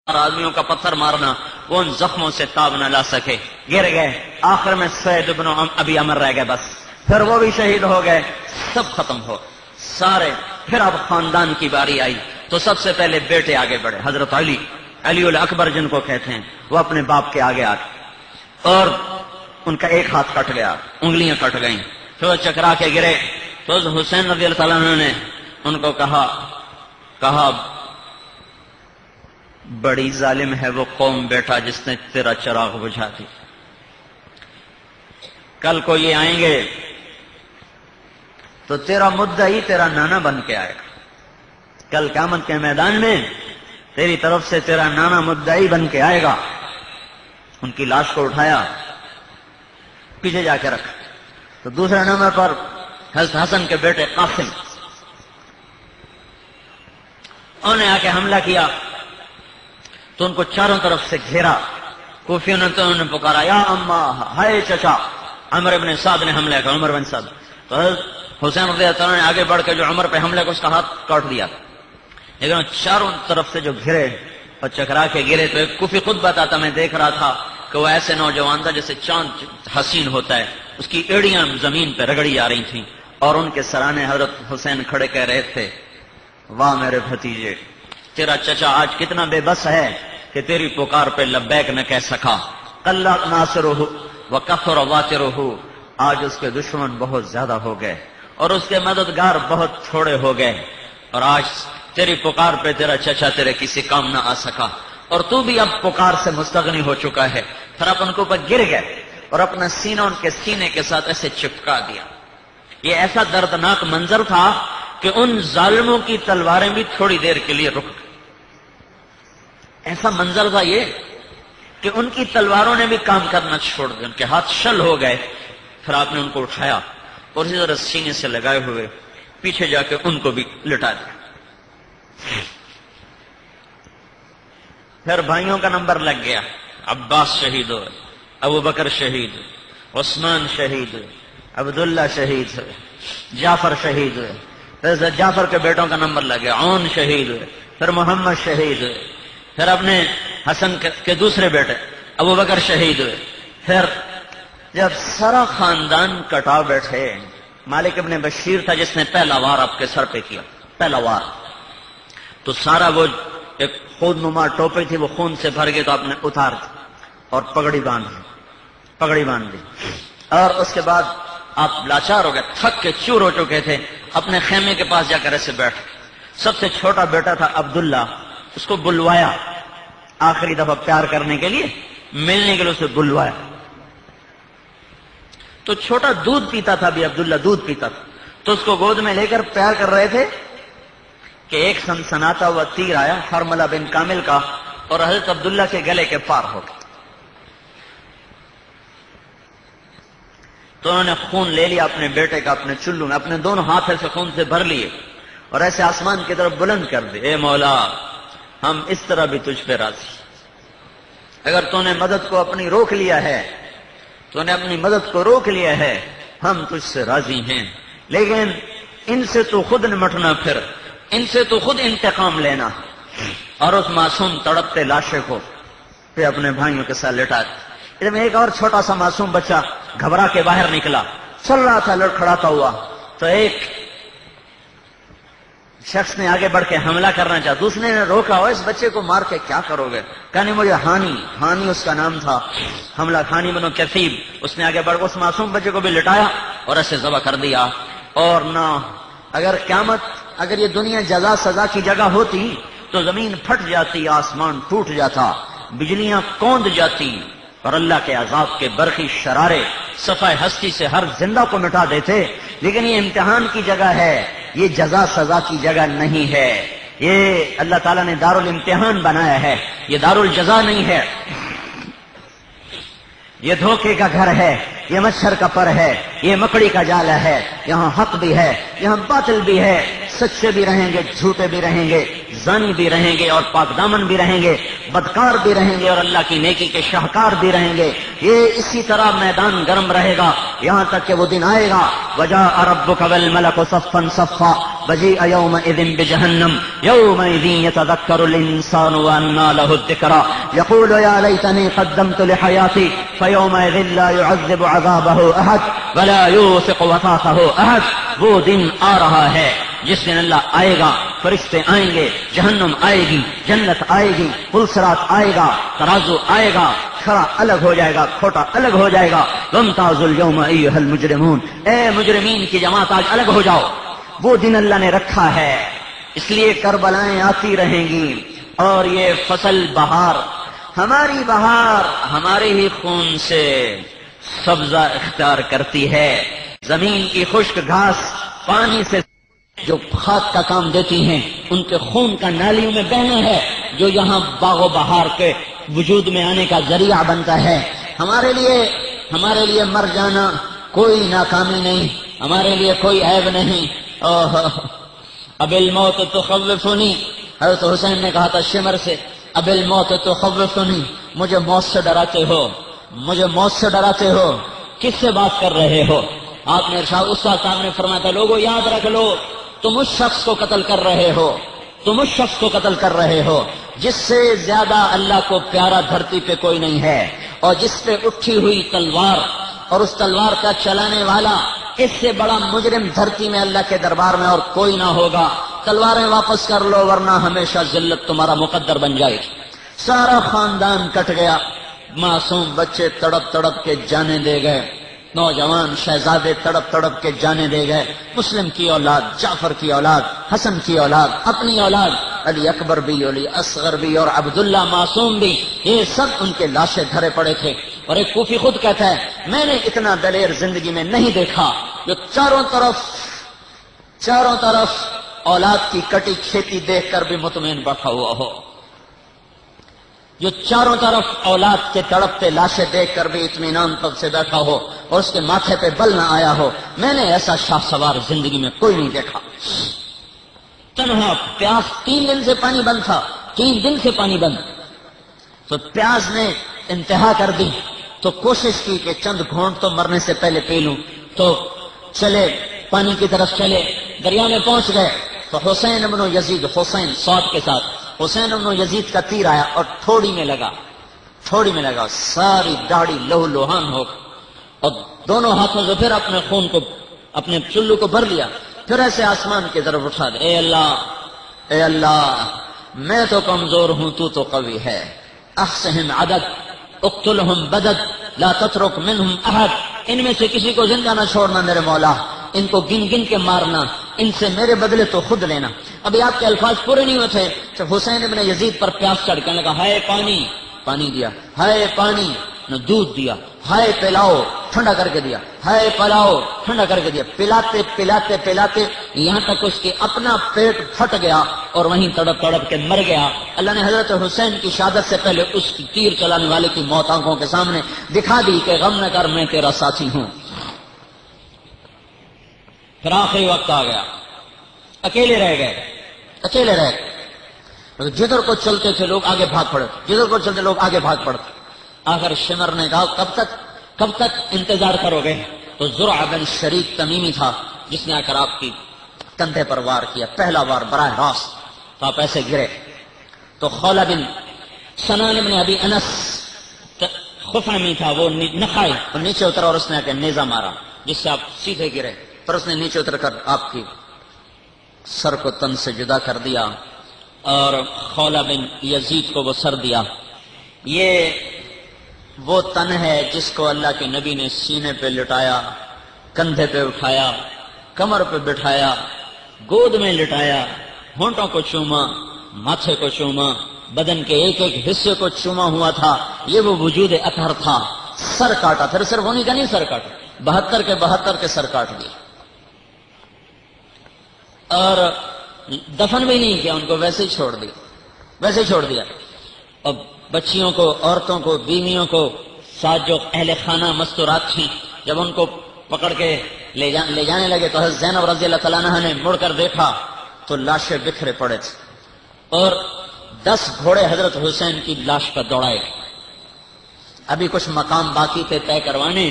آدمیوں کا پتھر مارنا، وہ ان زخموں سے تاب نہ لا سکے، گر گئے۔ آخر میں سعید بن ابی عمر رہ گئے، بس پھر وہ بھی شہید ہو گئے، سب ختم ہو سارے۔ پھر اب خاندان کی باری آئی تو سب سے پہلے بیٹے آگے بڑھے، حضرت علی الاکبر جن کو کہتے ہیں، وہ اپنے باپ کے آگے آگے، اور ان کا ایک ہاتھ کٹ گیا، انگلیاں کٹ گئیں، پھر وہ چکرا کے گرے تو حسین رضی اللہ تعالیٰ عنہ نے ان کو کہا بڑی ظالم ہے وہ قوم بیٹا جس نے تیرا چراغ بجھا دی، کل کو یہ آئیں گے تو تیرا مدعی تیرا نانا بن کے آئے گا، کل قیامت کے میدان میں تیری طرف سے تیرا نانا مدعی بن کے آئے گا۔ ان کی لاش کو اٹھایا، پیچھے جا کے رکھا، تو دوسرے نمبر پر حضرت حسن کے بیٹے قاسم، انہوں نے آ کے حملہ کیا تو ان کو چاروں طرف سے گھیرا۔ کوفیوں نے تو انہوں نے پکارا یا اما، ہائے چچا۔ عمر بن سعد نے حملہ کیا، عمر بن سعد، تو حسین رضی اللہ عنہ نے آگے بڑھ کے جو عمر پہ حملے کو اس کا ہاتھ کاٹ دیا، لیکن چاروں طرف سے جو گھرے اور چکرا کے گرے تو ایک کوفی خود بتاتا، میں دیکھ رہا تھا کہ وہ ایسے نوجوان تھا جیسے چاند حسین ہوتا ہے، اس کی ایڑیاں زمین پہ رگڑی جا رہی تھیں، اور ان کے سرانے حضرت حسین کھڑے کہہ رہے تھے واہ میرے بھتیجے، تیرا چچا آج کتنا بے بس ہے کہ تیری پکار پہ لبیک نہ کہہ سکا۔ قل ناصرہ وکثر واترہ، آج اس کے دشمن بہت زیادہ ہو گئے اور اس کے مددگار بہت تھوڑے ہو گئے، اور آج تیری پکار پہ تیرا چچا تیرے کسی کام نہ آ سکا، اور تو بھی اب پکار سے مستغنی ہو چکا ہے۔ پھر آپ ان کے اوپر گر گئے اور اپنا سینہ ان کے سینے کے ساتھ ایسے چپکا دیا۔ یہ ایسا دردناک منظر تھا کہ ان ظالموں کی تلواریں بھی تھوڑی دیر کے لیے رک گئی۔ ایسا منظر تھا یہ کہ ان کی تلواروں نے بھی کام کرنا چھوڑ دیا، ان کے ہاتھ شل ہو گئے۔ پھر آپ نے ان کو اٹھایا اور اسی طرح سینے سے لگائے ہوئے پیچھے جا کے ان کو بھی لٹا دیا۔ پھر بھائیوں کا نمبر لگ گیا، عباس شہید ہوئے، ابو بکر شہید ہوئے، عثمان شہید ہوئے، عبداللہ شہید ہوئے، جعفر شہید ہوئے، پھر جعفر کے بیٹوں کا نمبر لگ گیا، عون شہید ہوئے، پھر محمد شہید ہوئے، پھر اپنے حسن کے دوسرے بیٹے ابو بکر شہید ہوئے۔ پھر جب سارا خاندان کٹا بیٹھے، مالک ابن بشیر تھا جس نے پہلا وار آپ کے سر پہ کیا، پہلا وار، تو سارا وہ ایک خود نما ٹوپی تھی وہ خون سے بھر گئی، تو آپ نے اتار دی اور پگڑی باندھ دی، اور اس کے بعد آپ لاچار ہو گئے، تھک کے چور ہو چکے تھے، اپنے خیمے کے پاس جا کر ایسے بیٹھ۔ سب سے چھوٹا بیٹا تھا عبداللہ، اس کو بلوایا آخری دفعہ پیار کرنے کے لیے، ملنے کے لیے اسے بلوایا، تو چھوٹا دودھ پیتا تھا بھی، عبداللہ دودھ پیتا تھا، تو اس کو گود میں لے کر پیار کر رہے تھے کہ ایک سنسناتا ہوا تیر آیا حرملہ بن کامل کا، اور حضرت عبداللہ کے گلے کے پار ہو گیا، تو انہوں نے خون لے لیا اپنے بیٹے کا، اپنے چلو میں اپنے دونوں ہاتھ سے خون سے بھر لیے اور ایسے آسمان کی طرف بلند کر دے، اے مولا ہم اس طرح بھی تجھ پہ راضی، اگر تو نے مدد کو اپنی روک لیا ہے، تو نے اپنی مدد کو روک لیا ہے، ہم تجھ سے راضی ہیں، لیکن ان سے تو خود نمٹنا، پھر ان سے تو خود انتقام لینا۔ اور اس معصوم تڑپتے لاشے کو پھر اپنے بھائیوں کے ساتھ لٹا دیا۔ اس میں ایک اور چھوٹا سا معصوم بچہ گھبرا کے باہر نکلا، چل رہا تھا لڑکھڑاتا ہوا، تو ایک شخص نے آگے بڑھ کے حملہ کرنا چاہا، دوسرے نے روکا، اور اس بچے کو مار کے کیا کرو گے؟ کہنے مجھے ہانی اس کا نام تھا، حملہ ہانی بنو کثیب، اس نے آگے بڑھ اس معصوم بچے کو بھی لٹایا اور ایسے ذبح کر دیا۔ اور نہ اگر یہ دنیا جزا سزا کی جگہ ہوتی تو زمین پھٹ جاتی، آسمان ٹوٹ جاتا، بجلیاں کوند جاتی، اور اللہ کے عذاب کے برقی شرارے صفحہ ہستی سے ہر زندہ کو مٹا دیتے، لیکن یہ امتحان کی جگہ ہے، یہ جزا سزا کی جگہ نہیں ہے، یہ اللہ تعالیٰ نے دارالامتحان بنایا ہے، یہ دارالجزا نہیں ہے، یہ دھوکے کا گھر ہے، یہ مچھر کا پر ہے، یہ مکڑی کا جالا ہے، یہاں حق بھی ہے، یہاں باطل بھی ہے، سچے بھی رہیں گے، جھوٹے بھی رہیں گے، زانی بھی رہیں گے اور پاک دامن بھی رہیں گے، بدکار بھی رہیں گے اور اللہ کی نیکی کے شاہکار بھی رہیں گے۔ یہ اسی طرح میدان گرم رہے گا یہاں تک کہ وہ دن آئے گا وَجَاءَ رَبُّكَ وَالْمَلَكُ صَفًّا صَفًّا، وجيء يومئذ بجهنم يومئذ يتذكر الإنسان وأنى له الذكرى يقول يا ليتني قدمت لحياتي فيومئذ لا يعذب عذابه أحد ولا يوثق وثاقه أحد. وہ دن آ رہا ہے جس دن اللہ آئے گا، فرشتے آئیں گے، جہنم آئے گی، جنت آئے گی، پل صراط آئے گا، ترازو آئے گا، کھڑا الگ ہو جائے گا، کھوٹا الگ ہو جائے گا. وامتازوا اليوم ايها المجرمون، اے مجرمین کی جماعت آج الگ ہو جاؤ. وہ دن اللہ نے رکھا ہے، اس لیے کربلائیں آتی رہیں گی. اور یہ فصل بہار، ہماری بہار ہمارے ہی خون سے سبزہ اختیار کرتی ہے. زمین کی خشک گھاس پانی سے جو کھاد کا کام دیتی ہیں، ان کے خون کا نالیوں میں بہنا ہے جو یہاں باغ و بہار کے وجود میں آنے کا ذریعہ بنتا ہے. ہمارے لیے مر جانا کوئی ناکامی نہیں، ہمارے لیے کوئی عیب نہیں. اب الموت تخوفنی، حضرت حسین نے کہا تھا شمر سے، اب الموت تخوفنی، مجھے موت سے ڈراتے ہو، مجھے موت سے ڈراتے ہو، کس سے بات کر رہے ہو؟ آپ نے ارشاد اس وقت آپ نے فرمایا تھا لوگوں یاد رکھ لو، تم اس شخص کو قتل کر رہے ہو، تم اس شخص کو قتل کر رہے ہو جس سے زیادہ اللہ کو پیارا دھرتی پہ کوئی نہیں ہے، اور جس پہ اٹھی ہوئی تلوار اور اس تلوار کا چلانے والا، اس سے بڑا مجرم دھرتی میں اللہ کے دربار میں اور کوئی نہ ہوگا. تلواریں واپس کر لو ورنہ ہمیشہ ذلت تمہارا مقدر بن جائے گی. سارا خاندان کٹ گیا، معصوم بچے تڑپ تڑپ کے جانے دے گئے، نوجوان شہزادے تڑپ تڑپ کے جانے دے گئے. مسلم کی اولاد، جعفر کی اولاد، حسن کی اولاد، اپنی اولاد، علی اکبر بھی، علی اصغر بھی اور عبداللہ معصوم بھی، یہ سب ان کے لاشیں دھرے پڑے تھے. اور ایک کوفی خود کہتا ہے میں نے اتنا دلیر زندگی میں نہیں دیکھا جو چاروں طرف اولاد کی کٹی کھیتی دیکھ کر بھی مطمئن بیٹھا ہوا ہو، جو چاروں طرف اولاد کے تڑپتے لاشیں دیکھ کر بھی اطمینان پد سے بیٹھا ہو اور اس کے ماتھے پہ بل نہ آیا ہو. میں نے ایسا شاہ سوار زندگی میں کوئی نہیں دیکھا. تنہا پیاس 3 دن سے پانی بند تھا، 3 دن سے پانی بند، تو پیاس نے انتہا کر دی تو کوشش کی کہ چند گھونٹ تو مرنے سے پہلے پی لوں. تو چلے پانی کی طرف چلے، دریا میں پہنچ گئے تو حسین ابن یزید، حسین صاد کے ساتھ، حسین ابن یزید کا تیر آیا اور تھوڑی میں لگا، ساری داڑھی لہو لوہان ہو گئی. اور دونوں ہاتھوں سے پھر اپنے خون کو، اپنے چلو کو بھر لیا، پھر ایسے آسمان کی طرف اٹھا دے، اے اللہ میں تو کمزور ہوں، تو قوی ہے. احصہم عدد اقتلہم بدد لا تترک منہم احد، ان میں سے کسی کو زندہ نہ چھوڑنا میرے مولا، ان کو گن گن کے مارنا، ان سے میرے بدلے تو خود لینا. ابھی آپ کے الفاظ پورے نہیں ہوئے تھے تو حسین ابن یزید پر پیاس چڑھ کے لگا، ہائے پانی، پانی دیا، ہائے پانی، نہ دودھ دیا، ہائے پلاؤ، ٹھنڈا کر کے دیا، ہائے پلاؤ، ٹھنڈا کر کے دیا، پلاتے پلاتے پلاتے یہاں تک اس کے اپنا پیٹ پھٹ گیا اور وہیں تڑپ تڑپ کے مر گیا. اللہ نے حضرت حسین کی شہادت سے پہلے اس کی تیر چلانے والے کی موت آنکھوں کے سامنے دکھا دی کہ غم نہ کر، میں تیرا ساتھی ہوں. پھر آخری وقت آ گیا، اکیلے رہ گئے. جدھر کو چلتے تھے لوگ آگے بھاگ پڑے، جدھر کو چلتے لوگ آگے بھاگ پڑتے. آخر شمر نے کہا کب تک انتظار کرو گے؟ تو زرع بن شریک تمیمی تھا جس نے آ کر آپ کی کندھے پر وار کیا، پہلا وار براہ راست، تو آپ ایسے گرے. تو خولہ بن سنان بن ابی انس خفامی تھا، وہ نخائی، وہ نیچے اترا اور اس نے آ کے نیزہ مارا جس سے آپ سیدھے گرے. پر اس نے نیچے اتر کر آپ کی سر کو تن سے جدا کر دیا اور خولہ بن یزید کو وہ سر دیا. یہ وہ تن ہے جس کو اللہ کے نبی نے سینے پہ لٹایا، کندھے پہ اٹھایا، کمر پہ بٹھایا، گود میں لٹایا، ہونٹوں کو چوما، ماتھے کو چوما، بدن کے ایک ایک حصے کو چوما ہوا تھا. یہ وہ وجود اطہر تھا. سر کاٹا، پھر صرف انہیں کا نہیں سر کاٹا، 72 کے سر کاٹ دیے اور دفن بھی نہیں کیا، ان کو ویسے ہی چھوڑ دیا. اب بچیوں کو، عورتوں کو، بیویوں کو، ساتھ جو اہل خانہ مستورات تھیں، جب ان کو پکڑ کے لے جانے لگے تو حضرت زینب رضی اللہ تعالیٰ عنہ نے مڑ کر دیکھا تو لاشیں بکھرے پڑے تھے اور 10 گھوڑے حضرت حسین کی لاش پر دوڑائے. ابھی کچھ مقام باقی تھے طے کروانے،